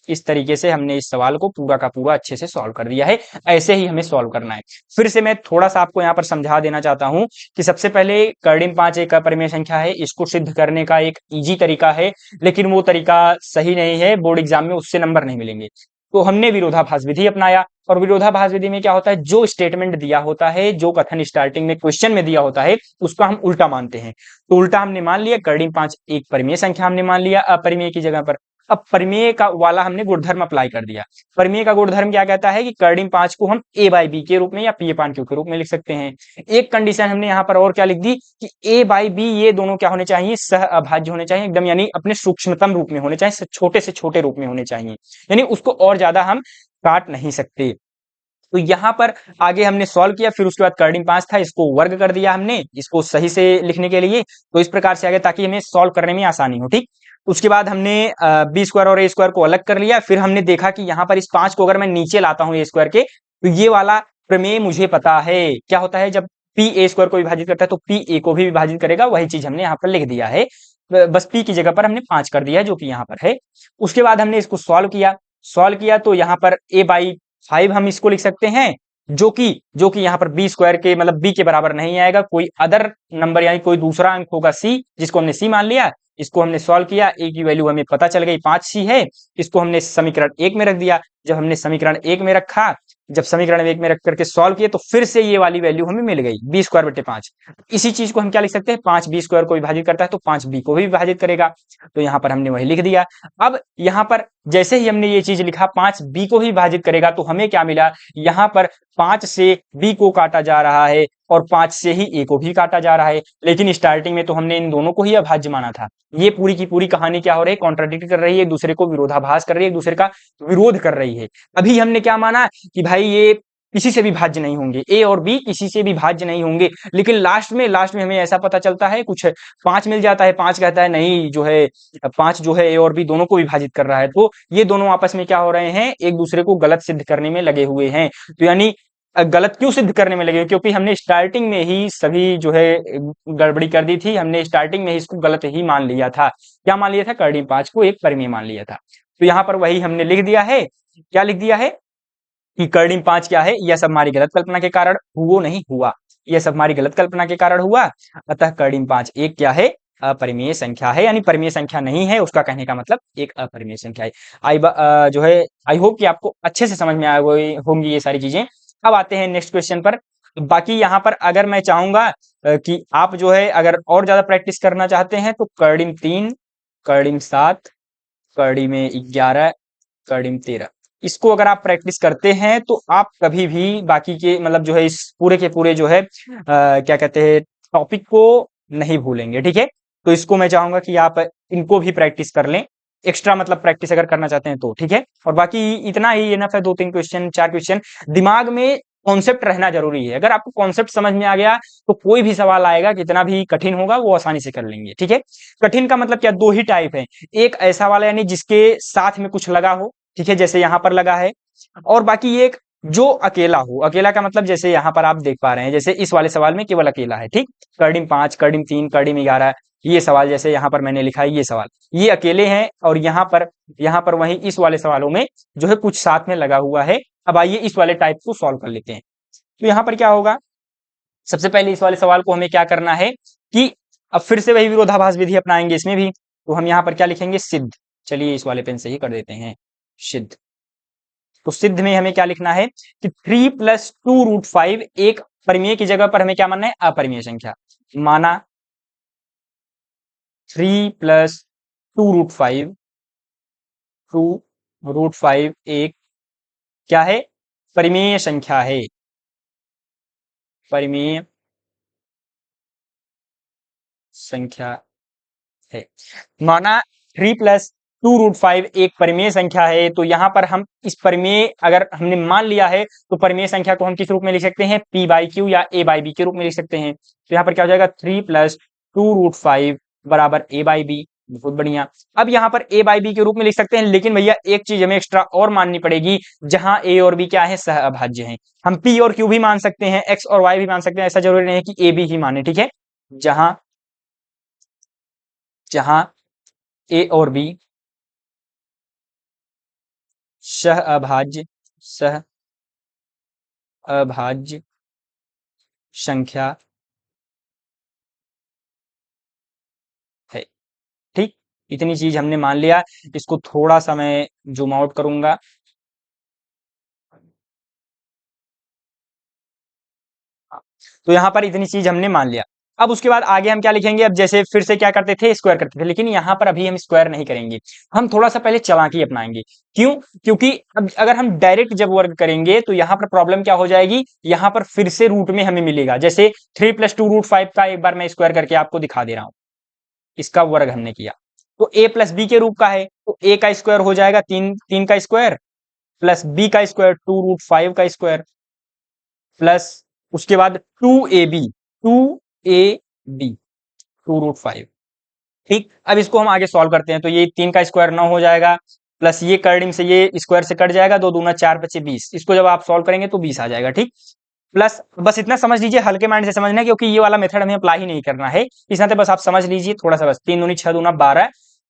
S1: इस तरीके से हमने इस सवाल को पूरा का पूरा अच्छे से सॉल्व कर दिया है। ऐसे ही हमें सॉल्व करना है। फिर से मैं थोड़ा सा आपको यहाँ पर समझा देना चाहता हूं कि सबसे पहले कर्णिम 5 एक अपरिमेय संख्या है, इसको सिद्ध करने का एक इजी तरीका है, लेकिन वो तरीका सही नहीं है, बोर्ड एग्जाम में उससे नंबर नहीं मिलेंगे। तो हमने विरोधाभास विधि अपनाया, और विरोधाभास विधि में क्या होता है, जो स्टेटमेंट दिया होता है, जो कथन स्टार्टिंग में क्वेश्चन में दिया होता है, उसका हम उल्टा मानते हैं। तो उल्टा हमने मान लिया, कर्णिम 5 एक परिमेय संख्या हमने मान लिया अपरिमेय की जगह पर, अब प्रमेय का वाला हमने गुणधर्म अप्लाई कर दिया। प्रमेय का गुणधर्म क्या कहता है कि कर्डिम 5 को हम a बाई बी के रूप में या p अपान q के रूप में लिख सकते हैं। एक कंडीशन हमने यहाँ पर और क्या लिख दी कि a बाई बी ये दोनों क्या होने चाहिए, सह अभाज्य होने चाहिए एकदम, यानी अपने सूक्ष्मतम रूप में होने चाहिए, छोटे से छोटे रूप में होने चाहिए, यानी उसको और ज्यादा हम काट नहीं सकते। तो यहाँ पर आगे हमने सॉल्व किया, फिर उसके बाद कर्डिम 5 था, इसको वर्ग कर दिया हमने इसको सही से लिखने के लिए। तो इस प्रकार से आगे ताकि हमें सॉल्व करने में आसानी हो, ठीक। उसके बाद हमने बी स्क्वायर और ए स्क्वायर को अलग कर लिया। फिर हमने देखा कि यहाँ पर इस 5 को अगर मैं नीचे लाता हूँ ए स्क्वायर के, तो ये वाला प्रमेय मुझे पता है क्या होता है, जब पी ए स्क्वायर को विभाजित करता है तो पी ए को भी विभाजित करेगा, वही चीज हमने यहाँ पर लिख दिया है। बस पी की जगह पर हमने 5 कर दिया है जो कि यहाँ पर है। उसके बाद हमने इसको सॉल्व किया तो यहाँ पर a बाई 5 हम इसको लिख सकते हैं, जो कि यहाँ पर बी स्क्वायर के मतलब बी के बराबर नहीं आएगा, कोई अदर नंबर यानी कोई दूसरा अंक होगा c, जिसको हमने c मान लिया। इसको हमने सॉल्व किया, a की वैल्यू हमें पता चल गई 5c है। इसको हमने समीकरण 1 में रख दिया। जब हमने समीकरण 1 में रखा, जब समीकरण 1 में रख करके सॉल्व किए तो फिर से ये वाली वैल्यू हमें मिल गई बी स्क्वायर बटे 5। इसी चीज को हम क्या लिख सकते हैं, 5 बी स्क्वायर को विभाजित करता है तो 5 बी को भी विभाजित करेगा। तो यहाँ पर हमने वही लिख दिया। अब यहाँ पर जैसे ही हमने ये चीज लिखा 5 बी को भी विभाजित करेगा, तो हमें क्या मिला, यहाँ पर 5 से बी को काटा जा रहा है और 5 से ही ए को भी काटा जा रहा है। लेकिन स्टार्टिंग में तो हमने इन दोनों को ही अभाज्य माना था। ये पूरी की पूरी कहानी क्या हो रही है, कॉन्ट्राडिक्ट कर रही है, एक दूसरे को विरोधाभास कर रही है, एक दूसरे का विरोध कर रही है। अभी हमने क्या माना कि भाई ये किसी से भी भाज्य नहीं होंगे, ए और बी किसी से भी भाज्य नहीं होंगे। लेकिन लास्ट में हमें ऐसा पता चलता है, कुछ 5 मिल जाता है, 5 कहता है नहीं जो है 5 जो है ए और बी दोनों को विभाजित कर रहा है। तो ये दोनों आपस में क्या हो रहे हैं, एक दूसरे को गलत सिद्ध करने में लगे हुए हैं। तो यानी गलत क्यों सिद्ध करने में लगे, क्योंकि हमने स्टार्टिंग में ही सभी जो है गड़बड़ी कर दी थी। हमने स्टार्टिंग में ही इसको गलत ही मान लिया था। क्या मान लिया था, कर्डिम 5 को एक परिमेय मान लिया था। तो यहाँ पर वही हमने लिख दिया है, क्या लिख दिया है कि कर्डिम 5 क्या है, यह सब हमारी गलत कल्पना के कारण नहीं हुआ, यह सब हमारी गलत कल्पना के कारण हुआ। अतः कर्डिम 5 एक क्या है, अपरिमेय संख्या है, यानी परिमेय संख्या नहीं है, उसका कहने का मतलब एक अपरिमेय संख्या है। जो है आई होप कि आपको अच्छे से समझ में आ गई होंगी ये सारी चीजें। अब आते हैं नेक्स्ट क्वेश्चन पर। बाकी यहाँ पर अगर मैं चाहूंगा कि आप जो है अगर और ज्यादा प्रैक्टिस करना चाहते हैं तो कर्डिम 3, कर्डिम 7, कर्डिम 11, कर्डिम 13, इसको अगर आप प्रैक्टिस करते हैं तो आप कभी भी बाकी के मतलब जो है इस पूरे के पूरे जो है क्या कहते हैं टॉपिक को नहीं भूलेंगे, ठीक है। तो इसको मैं चाहूंगा कि आप इनको भी प्रैक्टिस कर लें, एक्स्ट्रा मतलब प्रैक्टिस अगर करना चाहते हैं तो, ठीक है। और बाकी इतना ही इनफ है, 2-3 क्वेश्चन 4 क्वेश्चन दिमाग में कॉन्सेप्ट रहना जरूरी है। अगर आपको कॉन्सेप्ट समझ में आ गया तो कोई भी सवाल आएगा कितना भी कठिन होगा वो आसानी से कर लेंगे, ठीक है। कठिन का मतलब क्या, दो ही टाइप है, एक ऐसा वाला यानी जिसके साथ में कुछ लगा हो, ठीक है, जैसे यहाँ पर लगा है, और बाकी एक जो अकेला हो। अकेला का मतलब जैसे यहाँ पर आप देख पा रहे हैं, जैसे इस वाले सवाल में केवल अकेला है, ठीक। कर्डिम 5, कर्डिम 3, कर्डिम 11 ये सवाल जैसे यहाँ पर मैंने लिखा है, ये सवाल ये अकेले हैं, और यहाँ पर वही इस वाले सवालों में जो है कुछ साथ में लगा हुआ है। अब आइए इस वाले टाइप को सॉल्व कर लेते हैं। तो यहाँ पर क्या होगा, सबसे पहले इस वाले सवाल को हमें क्या करना है कि अब फिर से वही विरोधाभास विधि अपनाएंगे इसमें भी। तो हम यहाँ पर क्या लिखेंगे, सिद्ध। चलिए इस वाले पेन से ही कर देते हैं, सिद्ध। तो सिद्ध में हमें क्या लिखना है कि 3 + 2√5 एक परिमेय की जगह पर हमें क्या मानना है, अपरिमेय संख्या माना। 3 + 2√5 2√5 एक क्या है, परिमेय संख्या है, परिमेय संख्या है। माना 3 + 2√5 एक परिमेय संख्या है। तो यहाँ पर हम इस परिमेय अगर हमने मान लिया है तो परिमेय संख्या को हम किस रूप में लिख सकते हैं, p/q या a/b के रूप में लिख सकते हैं। तो यहाँ पर क्या हो जाएगा, 3 + 2√5 बराबर a/b। बहुत बढ़िया। अब यहाँ पर a/b के रूप में लिख सकते हैं, लेकिन भैया एक चीज हमें एक्स्ट्रा और माननी पड़ेगी, जहां a और b क्या है, सह अभाज्य हैं। हम p और q भी मान सकते हैं, x और y भी मान सकते हैं, ऐसा जरूरी नहीं है कि a b ही माने, ठीक है। जहां जहां a और b सह अभाज्य संख्या है, ठीक। इतनी चीज हमने मान लिया। इसको थोड़ा सा मैं जूम आउट करूंगा। तो यहाँ पर इतनी चीज हमने मान लिया। अब उसके बाद आगे हम क्या लिखेंगे, अब जैसे फिर से क्या करते थे, स्क्वायर करते थे, लेकिन यहाँ पर अभी हम स्क्वायर नहीं करेंगे, हम थोड़ा सा पहले चालाकी अपनाएंगे। क्यों? क्योंकि अब अगर हम डायरेक्ट जब वर्ग करेंगे तो यहाँ पर प्रॉब्लम क्या हो जाएगी, यहाँ पर फिर से रूट में हमें मिलेगा। जैसे 3 + 2√5 का एक बार मैं स्क्वायर करके आपको दिखा दे रहा हूं, इसका वर्ग हमने किया तो a + b के रूप का है, तो a का स्क्वायर हो जाएगा 3 का स्क्वायर प्लस b का स्क्वायर 2√5 का स्क्वायर प्लस उसके बाद 2ab 2√5। ठीक, अब इसको हम आगे सॉल्व करते हैं, तो ये 3 का स्क्वायर 9 हो जाएगा प्लस ये कर्डिंग से ये स्क्वायर से कट जाएगा, 2 दूना 4 बचे 20, इसको जब आप सॉल्व करेंगे तो 20 आ जाएगा। ठीक, प्लस बस इतना समझ लीजिए, हल्के माइंड से समझना है, क्योंकि ये वाला मेथड हमें अप्लाई ही नहीं करना है, इस नाते बस आप समझ लीजिए थोड़ा सा, बस 3 दूनी 6 दूना 12,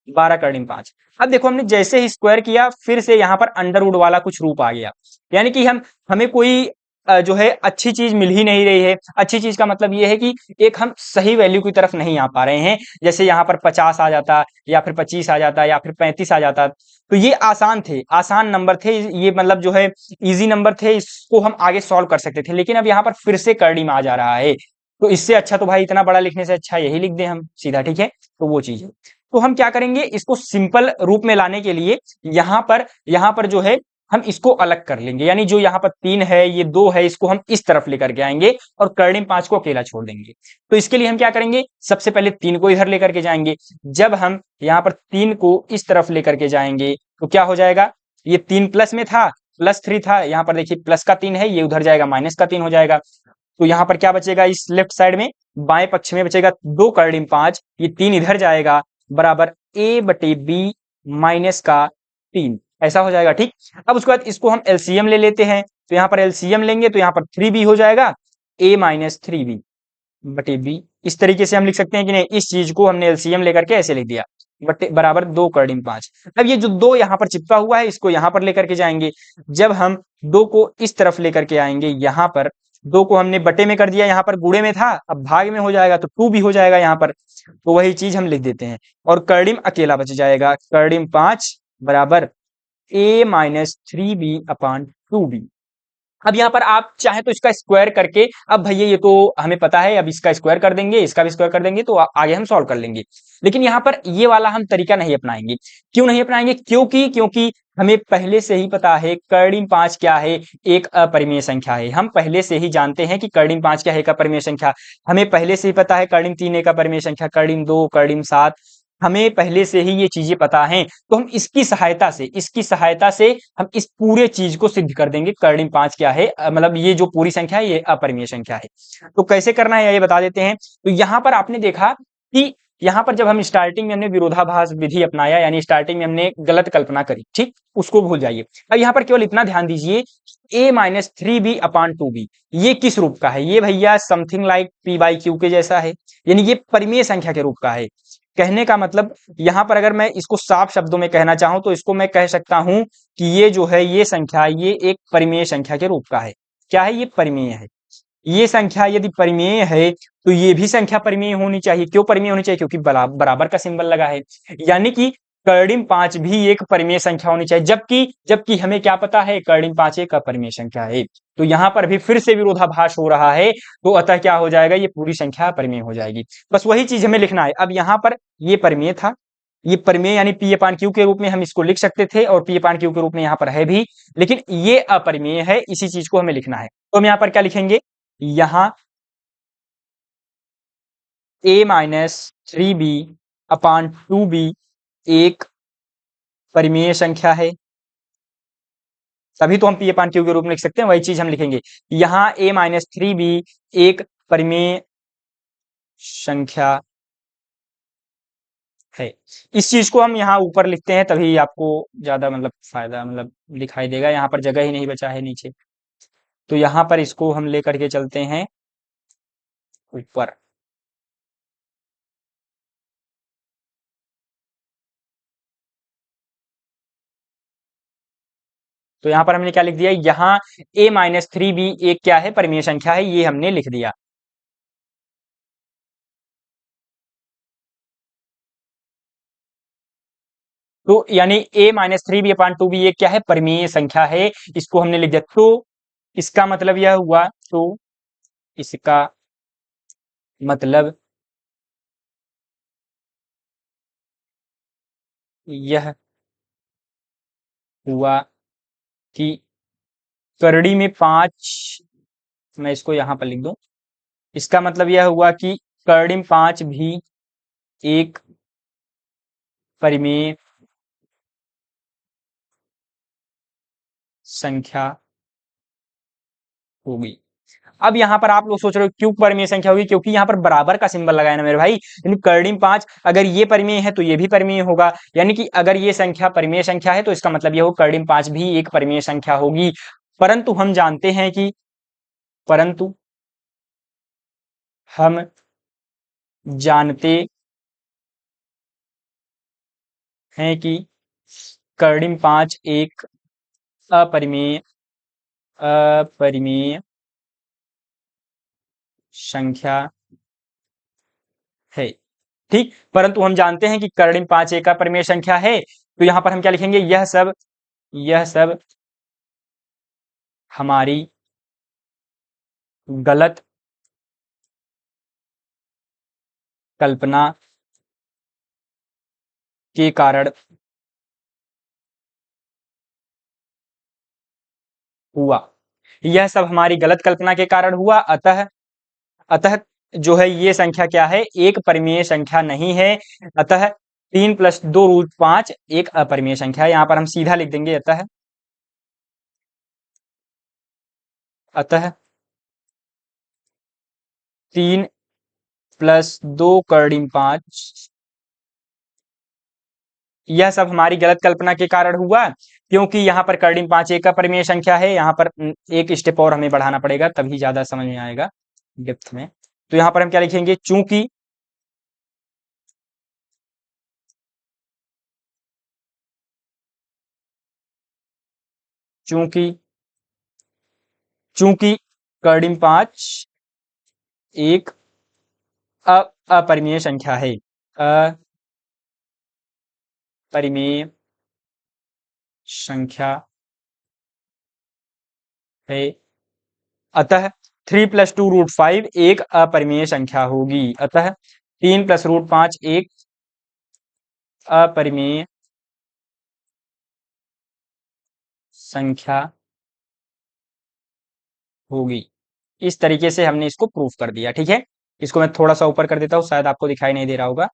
S1: 12 कर्डिंग 5। अब देखो हमने जैसे ही स्क्वायर किया, फिर से यहाँ पर अंडरवुड वाला कुछ रूप आ गया, यानी कि हमें कोई जो है अच्छी चीज मिल ही नहीं रही है। अच्छी चीज का मतलब ये है कि एक हम सही वैल्यू की तरफ नहीं आ पा रहे हैं। जैसे यहाँ पर 50 आ जाता, या फिर 25 आ जाता, या फिर 35 आ जाता, तो ये आसान थे, आसान नंबर थे, ये मतलब जो है इजी नंबर थे, इसको हम आगे सॉल्व कर सकते थे, लेकिन अब यहाँ पर फिर से कर्डी में आ जा रहा है, तो इससे अच्छा तो भाई इतना बड़ा लिखने से अच्छा यही लिख दें हम सीधा। ठीक है, तो वो चीज है, तो हम क्या करेंगे, इसको सिंपल रूप में लाने के लिए यहाँ पर जो है हम इसको अलग कर लेंगे, यानी जो यहाँ पर 3 है, ये 2 है, इसको हम इस तरफ लेकर के आएंगे और कर्डिम 5 को अकेला छोड़ देंगे। तो इसके लिए हम क्या करेंगे, सबसे पहले 3 को इधर लेकर के जाएंगे। जब हम यहाँ पर 3 को इस तरफ लेकर के जाएंगे तो क्या हो जाएगा, ये 3 प्लस में था, +3 था, यहाँ पर देखिए प्लस का 3 है, ये उधर जाएगा माइनस का 3 हो जाएगा। तो यहाँ पर क्या बचेगा, इस लेफ्ट साइड में बाएं पक्ष में बचेगा 2 कर्डिम 5, ये 3 इधर जाएगा, बराबर a/b माइनस का 3, ऐसा हो जाएगा। ठीक, अब उसके बाद इसको हम एलसीएम ले लेते हैं, तो यहाँ पर एलसीएम लेंगे तो यहाँ पर 3b हो जाएगा, a - 3b/b। इस तरीके से हम लिख सकते हैं कि नहीं, इस चीज को हमने एलसीएम लेकर के ऐसे लिख दिया, बटे बराबर 2 कर्डिम 5। अब ये जो 2 यहाँ पर चिपका हुआ है, इसको यहाँ पर लेकर के जाएंगे। जब हम 2 को इस तरफ लेकर के आएंगे, यहाँ पर 2 को हमने बटे में कर दिया, यहाँ पर गुणे में था, अब भाग में हो जाएगा, तो 2 भी हो जाएगा यहाँ पर, तो वही चीज हम लिख देते हैं, और कर्डिम अकेला बच जाएगा, कर्डिम 5 बराबर a - 3b/2b। अब यहाँ पर आप चाहे तो इसका स्क्वायर करके, अब भैया ये तो हमें पता है, अब इसका स्क्वायर कर देंगे, इसका भी स्क्वायर कर देंगे, तो आगे हम सॉल्व कर लेंगे। लेकिन यहाँ पर ये वाला हम तरीका नहीं अपनाएंगे। क्यों नहीं अपनाएंगे, क्योंकि हमें पहले से ही पता है कर्डिम 5 क्या है, एक अपरिमेय संख्या है। हम पहले से ही जानते हैं कि कर्डिम 5 क्या है, एक अपरिमेय संख्या। हमें पहले से ही पता है कर्डिम 3 एक अपरिमेय संख्या, कर्डिम 2, कर्डिम 7, हमें पहले से ही ये चीजें पता हैं। तो हम इसकी सहायता से हम इस पूरे चीज को सिद्ध कर देंगे, कर्डिम 5 क्या है, मतलब ये जो पूरी संख्या है ये अपरिमेय संख्या है। तो कैसे करना है ये बता देते हैं। तो यहाँ पर आपने देखा कि यहाँ पर जब हम स्टार्टिंग में हमने विरोधाभास विधि अपनाया, यानी स्टार्टिंग में हमने गलत कल्पना करी, ठीक, उसको भूल जाइए। अब यहाँ पर केवल इतना ध्यान दीजिए, a - 3b/2b ये किस रूप का है, ये भैया समथिंग लाइक p/q के जैसा है, यानी ये परिमेय संख्या के रूप का है। कहने का मतलब, यहाँ पर अगर मैं इसको साफ शब्दों में कहना चाहूं तो इसको मैं कह सकता हूं कि ये जो है, ये संख्या, ये एक परिमेय संख्या के रूप का है। क्या है, ये परिमेय है। ये संख्या यदि परिमेय है तो ये भी संख्या परिमेय होनी चाहिए। क्यों परिमेय होनी चाहिए, क्योंकि बराबर का सिंबल लगा है, यानी कि कर्डिम 5 भी एक परिमेय संख्या होनी चाहिए। जबकि हमें क्या पता है, कर्डिम 5 एक अपरिमेय संख्या है। तो यहाँ पर भी फिर से विरोधाभास हो रहा है, तो अतः क्या हो जाएगा, ये पूरी संख्या परिमेय हो जाएगी। बस वही चीज हमें लिखना है। अब यहाँ पर ये परिमेय था, ये परिमेय यानी p/q के रूप में हम इसको लिख सकते थे, और p/q के रूप में यहाँ पर है भी, लेकिन ये अपरिमेय है, इसी चीज को हमें लिखना है। तो हम यहाँ पर क्या लिखेंगे, यहाँ a - 3b/2b एक परिमेय संख्या है, तभी तो हम p/q के रूप में लिख सकते हैं। वही चीज हम लिखेंगे, यहाँ a - 3b एक परिमेय संख्या है। इस चीज को हम यहाँ ऊपर लिखते हैं, तभी आपको ज्यादा मतलब फायदा मतलब दिखाई देगा। यहाँ पर जगह ही नहीं बचा है नीचे, तो यहाँ पर इसको हम लेकर के चलते हैं ऊपर। तो यहाँ पर हमने क्या लिख दिया, यहाँ a - 3b एक क्या है, परिमेय संख्या है, ये हमने लिख दिया। तो यानी a - 3b/2b ये क्या है, परिमेय संख्या है, इसको हमने लिख दिया। तो इसका मतलब यह हुआ, तो इसका मतलब यह हुआ कि करड़ी में 5, मैं इसको यहां पर लिख दूं, इसका मतलब यह हुआ कि करड़ी में 5 भी एक परिमेय संख्या होगी। अब यहाँ पर आप लोग सोच रहे हो क्यों परिमेय संख्या होगी, क्योंकि यहाँ पर बराबर का सिंबल लगाया ना मेरे भाई, यानी करड़ी में 5 अगर ये परिमेय है तो ये भी परिमेय होगा, यानी कि अगर ये संख्या परिमेय संख्या है तो इसका मतलब ये हो करड़ी में 5 भी एक परिमेय संख्या होगी। परंतु हम जानते हैं कि परंतु हम जानते हैं कि करड़ी में 5 एक अपरिमेय अपरिमेय संख्या है। ठीक, परंतु हम जानते हैं कि करड़ी में 5 एक अपरिमेय संख्या है, तो यहां पर हम क्या लिखेंगे, यह सब हमारी गलत कल्पना के कारण हुआ। यह सब हमारी गलत कल्पना के कारण हुआ, अतः अतः जो है ये संख्या क्या है, एक परिमेय संख्या नहीं है। अतः 3 + 2√5 एक अपरिमेय संख्या है। यहां पर हम सीधा लिख देंगे अतः 3 + 2√5 यह सब हमारी गलत कल्पना के कारण हुआ, क्योंकि यहाँ पर करड़ी में 5 एक अपरिमेय संख्या है। यहाँ पर एक स्टेप और हमें बढ़ाना पड़ेगा, तभी ज्यादा समझ में आएगा डेप्थ में। तो यहाँ पर हम क्या लिखेंगे, चूंकि चूंकि करड़ी में 5 एक अपरिमेय संख्या है, अपरिमेय संख्या है, अतः 3 + 2√5 एक अपरिमेय संख्या होगी। अतः 3 + 5 एक अपरिमेय संख्या होगी। इस तरीके से हमने इसको प्रूफ कर दिया। ठीक है, इसको मैं थोड़ा सा ऊपर कर देता हूं, शायद आपको दिखाई नहीं दे रहा होगा।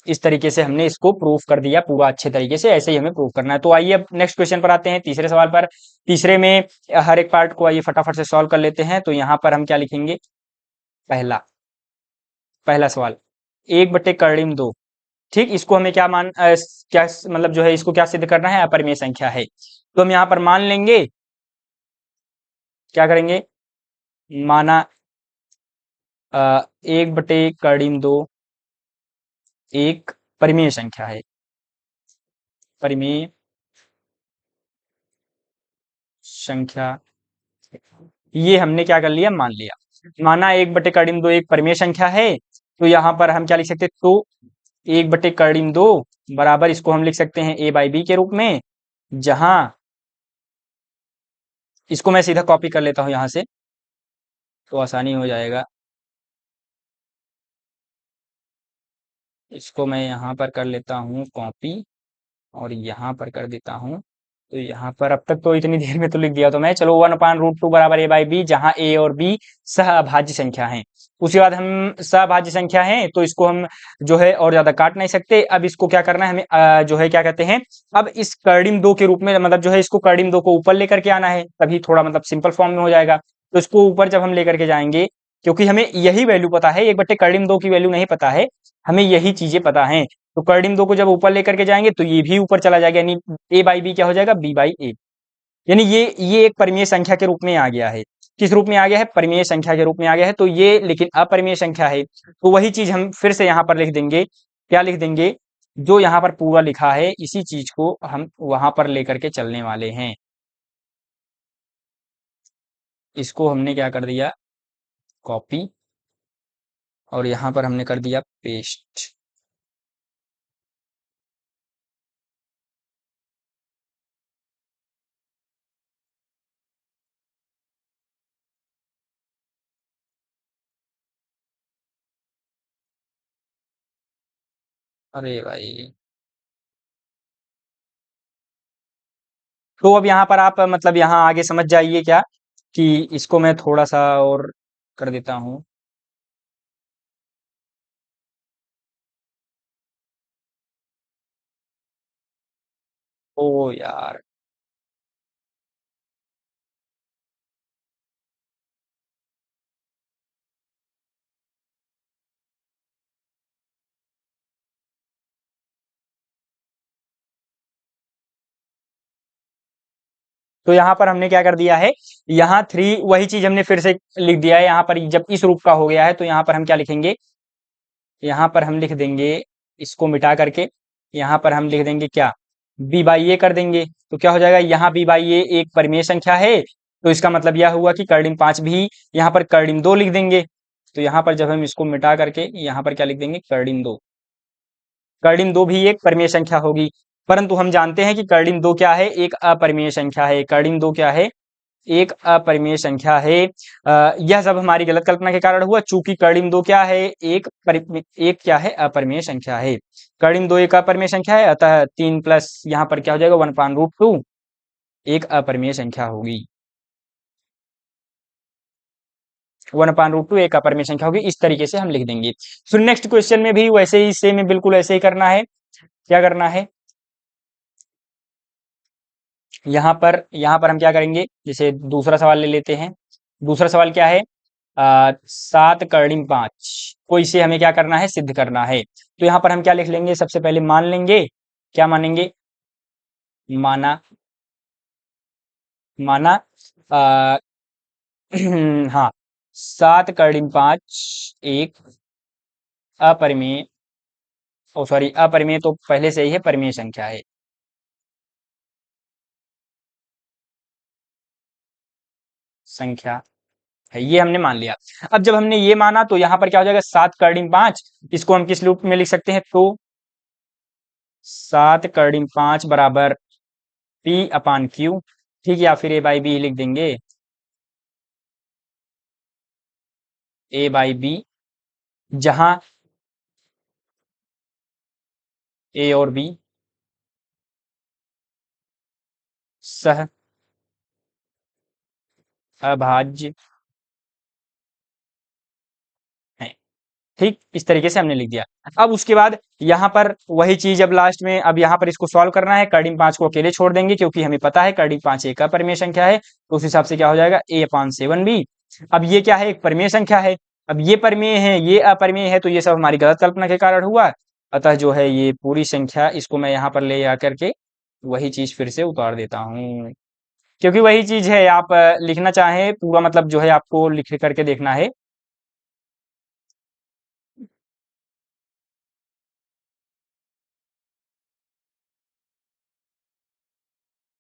S1: इस तरीके से हमने इसको प्रूफ कर दिया पूरा अच्छे तरीके से, ऐसे ही हमें प्रूफ करना है। तो आइए अब नेक्स्ट क्वेश्चन पर आते हैं, तीसरे सवाल पर। तीसरे में हर एक पार्ट को आइए फटाफट से सॉल्व कर लेते हैं। तो यहाँ पर हम क्या लिखेंगे, पहला पहला सवाल 1/2। ठीक, इसको हमें क्या मतलब जो है इसको क्या सिद्ध करना है, अपरिमेय संख्या है। तो हम यहाँ पर मान लेंगे, क्या करेंगे, माना 1/2 एक परिमेय संख्या है, परिमेय संख्या, ये हमने क्या कर लिया, मान लिया। माना 1/2 एक परिमेय संख्या है, तो यहाँ पर हम क्या लिख सकते हैं, तो 1/2 बराबर इसको हम लिख सकते हैं a/b के रूप में, जहां इसको मैं सीधा कॉपी कर लेता हूं यहां से, तो आसानी हो जाएगा। इसको मैं यहाँ पर कर लेता हूँ कॉपी, और यहाँ पर कर देता हूँ। तो यहाँ पर अब तक तो इतनी देर में तो लिख दिया तो मैं, चलो 1/√2 बराबर a/b, जहाँ a और b सहअभाज्य संख्या हैं। उसके बाद हम सहअभाज्य संख्या है तो इसको हम जो है और ज्यादा काट नहीं सकते। अब इसको क्या करना है हमें, जो है क्या कहते हैं, अब इस कर्डिम 2 के रूप में, मतलब जो है इसको कर्डिम 2 को ऊपर लेकर के आना है, तभी थोड़ा मतलब सिंपल फॉर्म में हो जाएगा। तो इसको ऊपर जब हम लेकर के जाएंगे, क्योंकि हमें यही वैल्यू पता है, 1/कर्डिम 2 की वैल्यू नहीं पता है, हमें यही चीजें पता है। तो कर्डिम 2 को जब ऊपर लेकर के जाएंगे तो ये भी ऊपर चला जाएगा, यानी a/b क्या हो जाएगा, b/a, यानी ये एक परिमेय संख्या के रूप में आ गया है। किस रूप में आ गया है, परिमेय संख्या के रूप में आ गया है। तो ये लेकिन अपरिमेय संख्या है, तो वही चीज हम फिर से यहाँ पर लिख देंगे, क्या लिख देंगे, जो यहाँ पर पूरा लिखा है इसी चीज को हम वहां पर लेकर के चलने वाले हैं। इसको हमने क्या कर दिया, कॉपी, और यहाँ पर हमने कर दिया पेस्ट। अरे भाई, तो अब यहाँ पर आप मतलब यहाँ आगे समझ जाइए क्या, कि इसको मैं थोड़ा सा और कर देता हूँ। ओ यार, तो यहाँ पर हमने क्या कर दिया है, यहाँ थ्री वही चीज हमने फिर से लिख दिया है। यहाँ पर जब इस रूप का हो गया है तो यहाँ पर हम क्या लिखेंगे, यहाँ पर हम लिख देंगे, इसको मिटा करके यहाँ पर हम लिख देंगे क्या, बी बाई ए कर देंगे। तो क्या हो जाएगा, यहाँ बी बाई ए एक परिमेय संख्या है, तो इसका मतलब यह हुआ कि कर्डिम पांच भी, यहाँ पर कर्डिम दो लिख देंगे। तो यहाँ पर जब हम इसको मिटा करके यहाँ पर क्या लिख देंगे, कर्डिम दो। कर्डिन दो भी एक परिमेय संख्या होगी, परंतु हम जानते हैं कि कर्डिन दो क्या है, एक अपरिमेय संख्या है। कर्डिन दो क्या है, एक अपरिमेय संख्या है। यह सब हमारी गलत कल्पना के कारण हुआ, चूंकि कर्डिन दो क्या है, एक क्या है, अपरिमेय संख्या है। कर्डिन दो एक अपरिमेय संख्या है, अतः तीन प्लस यहाँ पर क्या हो जाएगा, वन पान रूट टू एक अपरिमेय संख्या होगी। वन अपान रूट टू एक अपरिमेय संख्या होगी, इस तरीके से हम लिख देंगे। फिर नेक्स्ट क्वेश्चन में भी वैसे ही सेम है, बिल्कुल ऐसे ही करना है। क्या करना है, यहाँ पर हम क्या करेंगे, जैसे दूसरा सवाल ले लेते हैं। दूसरा सवाल क्या है, सात कर्डिम पांच को, इसे हमें क्या करना है, सिद्ध करना है। तो यहाँ पर हम क्या लिख लेंगे, सबसे पहले मान लेंगे, क्या मानेंगे, माना, माना आ, हाँ, सात कर्डिम पांच एक अपरिमेय, ओ सॉरी, अपरिमेय तो पहले से ही है, परिमेय संख्या है, संख्या है, ये हमने मान लिया। अब जब हमने ये माना तो यहाँ पर क्या हो जाएगा, सात कर्डिम पांच, इसको हम किस रूप में लिख सकते हैं, तो सात कर्डिम पांच बराबर पी अपान क्यू, ठीक, या फिर ए बाई बी लिख देंगे, ए बाई बी, जहां ए और बी सह अभाज्य है। ठीक, इस तरीके से हमने लिख दिया। अब उसके बाद यहाँ पर वही चीज, अब लास्ट में अब यहाँ पर इसको सॉल्व करना है। कर्डिम पांच को अकेले छोड़ देंगे, क्योंकि हमें पता है कर्डिम पांच एक अपरिमेय संख्या है, तो उस हिसाब से क्या हो जाएगा, ए अपान सेवन बी। अब ये क्या है, एक परिमेय संख्या है, अब ये परिमेय है, ये अपरिमेय है, तो ये सब हमारी गलत कल्पना के कारण हुआ। अतः जो है ये पूरी संख्या, इसको मैं यहाँ पर ले आकर के वही चीज फिर से उतार देता हूँ, क्योंकि वही चीज है, आप लिखना चाहें पूरा मतलब जो है आपको लिख करके देखना है।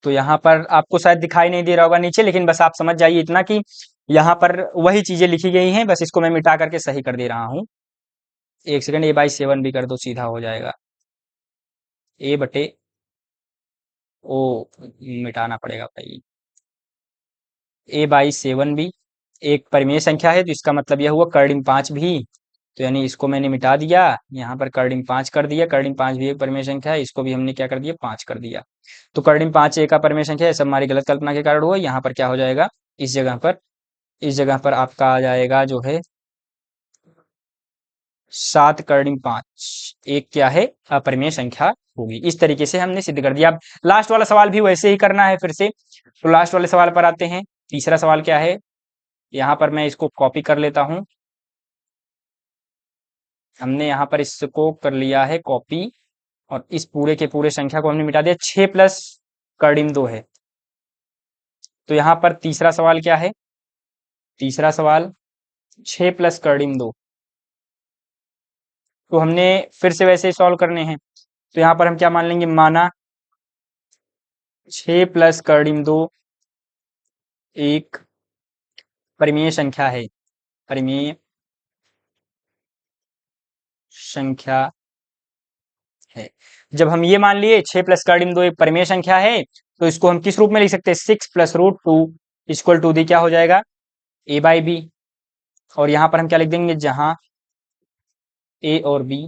S1: तो यहाँ पर आपको शायद दिखाई नहीं दे रहा होगा नीचे, लेकिन बस आप समझ जाइए इतना कि यहाँ पर वही चीजें लिखी गई हैं, बस इसको मैं मिटा करके सही कर दे रहा हूँ। एक सेकंड, ए बाई सेवन भी कर दो, सीधा हो जाएगा, ए बटे ओ, मिटाना पड़ेगा भाई, ए बाई सेवन भी एक परिमेय संख्या है, तो इसका मतलब यह हुआ कर्डिम पांच भी, तो यानी इसको मैंने मिटा दिया, यहाँ पर कर्डिम पांच कर दिया, कर्डिम पांच भी एक परिमेय संख्या है, इसको भी हमने क्या कर दिया, पांच कर दिया। तो कर्डिम पांच एक का परिमेय संख्या है, सब हमारी गलत कल्पना के कारण हुआ। यहाँ पर क्या हो जाएगा, इस जगह पर, इस जगह पर आपका आ जाएगा जो है सात कर्डिम पांच एक क्या है, अपरिमेय संख्या होगी। इस तरीके से हमने सिद्ध कर दिया। अब लास्ट वाला सवाल भी वैसे ही करना है फिर से। तो लास्ट वाले सवाल पर आते हैं। तीसरा सवाल क्या है, यहाँ पर मैं इसको कॉपी कर लेता हूँ। हमने यहाँ पर इसको कर लिया है कॉपी, और इस पूरे के पूरे संख्या को हमने मिटा दिया। छह प्लस कर्डिम दो है, तो यहाँ पर तीसरा सवाल क्या है, तीसरा सवाल छह प्लस कर्डिम दो, तो हमने फिर से वैसे ही सॉल्व करने हैं। तो यहाँ पर हम क्या मान लेंगे, माना छह प्लस कर्डिम दो एक परिमेय संख्या है, परिमेय संख्या है। जब हम ये मान लिए छह प्लस कर्डिम दो एक परिमेय संख्या है, तो इसको हम किस रूप में लिख सकते हैं, six plus root two equal to दी क्या हो जाएगा, ए बाई बी। और यहाँ पर हम क्या लिख देंगे, जहां ए और बी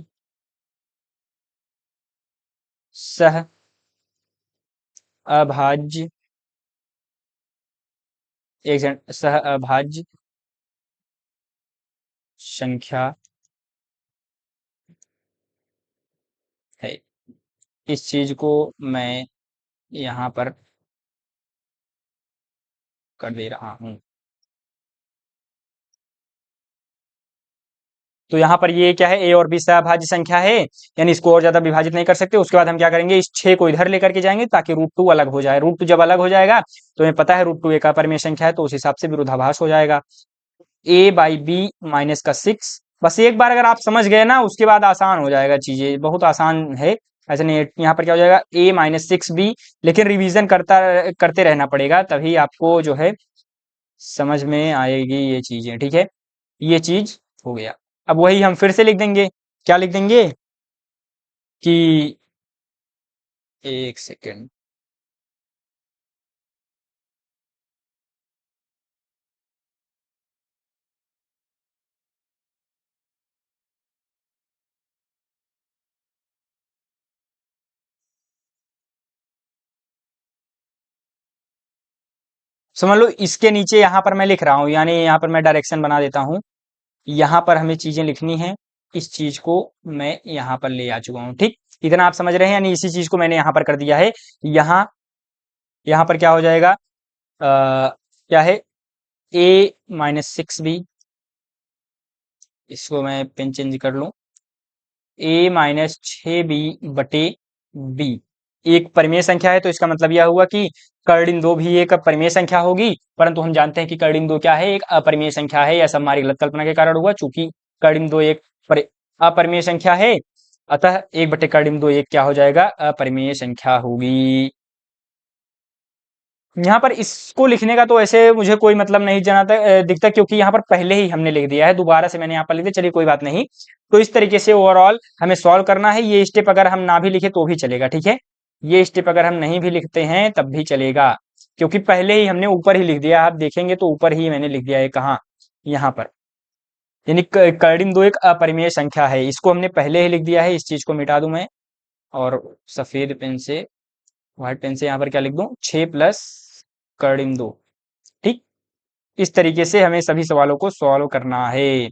S1: सह अभाज्य एक सेकंड सह अभाज्य संख्या है। इस चीज को मैं यहाँ पर कर दे रहा हूँ। तो यहाँ पर ये क्या है, ए और बी सहभाज्य संख्या है, यानी इसको और ज्यादा विभाजित नहीं कर सकते। उसके बाद हम क्या करेंगे, इस 6 को इधर लेकर के जाएंगे ताकि √2 अलग हो जाए। √2 जब अलग हो जाएगा तो हमें पता है √2 एक अपरिमेय संख्या है, तो उस हिसाब से विरोधाभास हो जाएगा। a बाई बी माइनस का 6, बस एक बार अगर आप समझ गए ना उसके बाद आसान हो जाएगा, चीजें बहुत आसान है। ऐसे नहीं, यहाँ पर क्या हो जाएगा a माइनस 6b, लेकिन रिवीजन करते रहना पड़ेगा, तभी आपको जो है समझ में आएगी ये चीजें। ठीक है, ये चीज हो गया। अब वही हम फिर से लिख देंगे, क्या लिख देंगे कि एक सेकेंड, समझ लो इसके नीचे यहाँ पर मैं लिख रहा हूँ, यानी यहाँ पर मैं डायरेक्शन बना देता हूँ। यहाँ पर हमें चीजें लिखनी है, इस चीज को मैं यहाँ पर ले आ चुका हूँ। ठीक, इतना आप समझ रहे हैं, यानी इसी चीज को मैंने यहाँ पर कर दिया है। यहाँ यहाँ पर क्या हो जाएगा, क्या है a माइनस 6b, इसको मैं पेन चेंज कर लूँ, a माइनस 6b बटे b एक परिमेय संख्या है, तो इसका मतलब यह हुआ कि कर्डिन 2 भी एक परिमेय संख्या होगी, परंतु हम जानते हैं कि कर्डिन 2 क्या है, एक अपरिमेय संख्या है। यह सब हमारी गलत कल्पना के कारण हुआ, चूंकि कर्डिन 2 एक अपरिमेय संख्या है, अतः 1/कर्डिन 2 एक क्या हो जाएगा, अपरिमेय संख्या होगी। यहाँ पर इसको लिखने का तो ऐसे मुझे कोई मतलब नहीं दिखता, क्योंकि यहाँ पर पहले ही हमने लिख दिया है, दोबारा से मैंने यहाँ पर लिख दिया। चलिए कोई बात नहीं, तो इस तरीके से ओवरऑल हमें सॉल्व करना है। ये स्टेप अगर हम ना भी लिखे तो भी चलेगा, ठीक है, ये स्टेप अगर हम नहीं भी लिखते हैं तब भी चलेगा, क्योंकि पहले ही हमने ऊपर ही लिख दिया। आप देखेंगे तो ऊपर ही मैंने लिख दिया है, कहाँ, यहाँ पर, यानी कर्डिन 2 एक अपरिमेय संख्या है, इसको हमने पहले ही लिख दिया है। इस चीज को मिटा दूं मैं, और सफेद पेन से, व्हाइट पेन से यहाँ पर क्या लिख दूं, 6 प्लस कर्डिन 2। ठीक, इस तरीके से हमें सभी सवालों को सॉल्व करना है।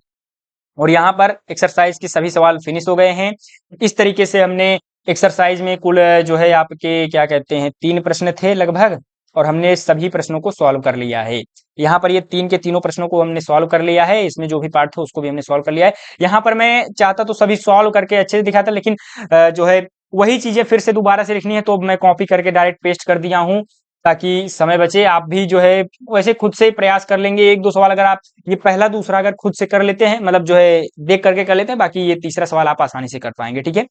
S1: और यहाँ पर एक्सरसाइज के सभी सवाल फिनिश हो गए हैं। इस तरीके से हमने एक्सरसाइज में कुल जो है आपके क्या कहते हैं 3 प्रश्न थे लगभग, और हमने सभी प्रश्नों को सॉल्व कर लिया है। यहाँ पर ये 3 के तीनों प्रश्नों को हमने सॉल्व कर लिया है, इसमें जो भी पार्ट था उसको भी हमने सॉल्व कर लिया है। यहाँ पर मैं चाहता तो सभी सॉल्व करके अच्छे से दिखाता, लेकिन जो है वही चीजें फिर से दोबारा से लिखनी है, तो मैं कॉपी करके डायरेक्ट पेस्ट कर दिया हूँ ताकि समय बचे। आप भी जो है वैसे खुद से प्रयास कर लेंगे, 1-2 सवाल अगर आप ये पहला दूसरा अगर खुद से कर लेते हैं, मतलब जो है देख करके कर लेते हैं, बाकी ये तीसरा सवाल आप आसानी से कर पाएंगे। ठीक है,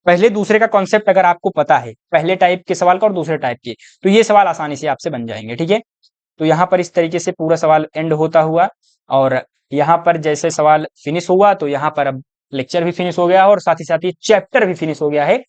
S1: पहले दूसरे का कॉन्सेप्ट अगर आपको पता है, पहले टाइप के सवाल का और दूसरे टाइप के, तो ये सवाल आसानी से आपसे बन जाएंगे। ठीक है, तो यहाँ पर इस तरीके से पूरा सवाल एंड होता हुआ, और यहाँ पर जैसे सवाल फिनिश हुआ तो यहाँ पर अब लेक्चर भी फिनिश हो गया और साथ ही साथ ये चैप्टर भी फिनिश हो गया है।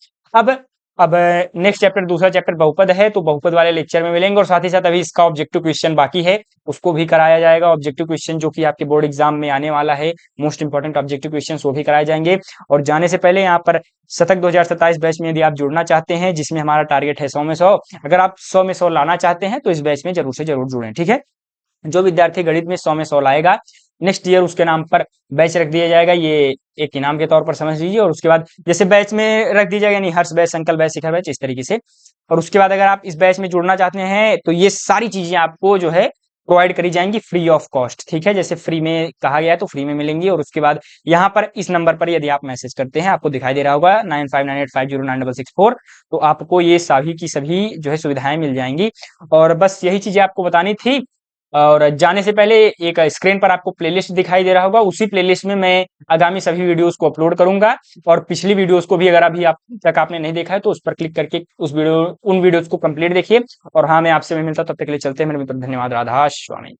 S1: अब नेक्स्ट चैप्टर, दूसरा चैप्टर बहुपद है, तो बहुपद वाले लेक्चर में मिलेंगे, और साथ ही साथ अभी इसका ऑब्जेक्टिव क्वेश्चन बाकी है, उसको भी कराया जाएगा। ऑब्जेक्टिव क्वेश्चन जो कि आपके बोर्ड एग्जाम में आने वाला है, मोस्ट इंपोर्टेंट ऑब्जेक्टिव क्वेश्चन वो भी कराए जाएंगे। और जाने से पहले यहाँ पर शतक 2027 बैच में यदि आप जुड़ना चाहते हैं, जिसमें हमारा टारगेट है 100 में 100, अगर आप 100 में 100 लाना चाहते हैं तो इस बैच में जरूर से जरूर जुड़ें। ठीक है, जो विद्यार्थी गणित में 100 में 100 लाएगा, नेक्स्ट ईयर उसके नाम पर बैच रख दिया जाएगा, ये एक इनाम के तौर पर समझ लीजिए। और उसके बाद जैसे बैच में रख दी जाएगा, यानी हर्ष बैच, संकल्प बैच, शिखर बैच, इस तरीके से। और उसके बाद अगर आप इस बैच में जुड़ना चाहते हैं तो ये सारी चीजें आपको जो है प्रोवाइड करी जाएंगी फ्री ऑफ कॉस्ट। ठीक है, जैसे फ्री में कहा गया है तो फ्री में मिलेंगी। और उसके बाद यहाँ पर इस नंबर पर यदि आप मैसेज करते हैं, आपको दिखाई दे रहा होगा 9598509664, तो आपको ये सभी की सभी जो है सुविधाएं मिल जाएंगी। और बस यही चीजें आपको बतानी थी। और जाने से पहले एक स्क्रीन पर आपको प्लेलिस्ट दिखाई दे रहा होगा, उसी प्लेलिस्ट में मैं आगामी सभी वीडियोस को अपलोड करूंगा। और पिछली वीडियोस को भी अगर अभी आप तक आपने नहीं देखा है तो उस पर क्लिक करके उन वीडियोस को कंप्लीट देखिए। और हाँ, मैं आपसे मिलता हूं, तब तक के लिए चलते हैं मेरे मित्र, धन्यवाद, राधा स्वामी।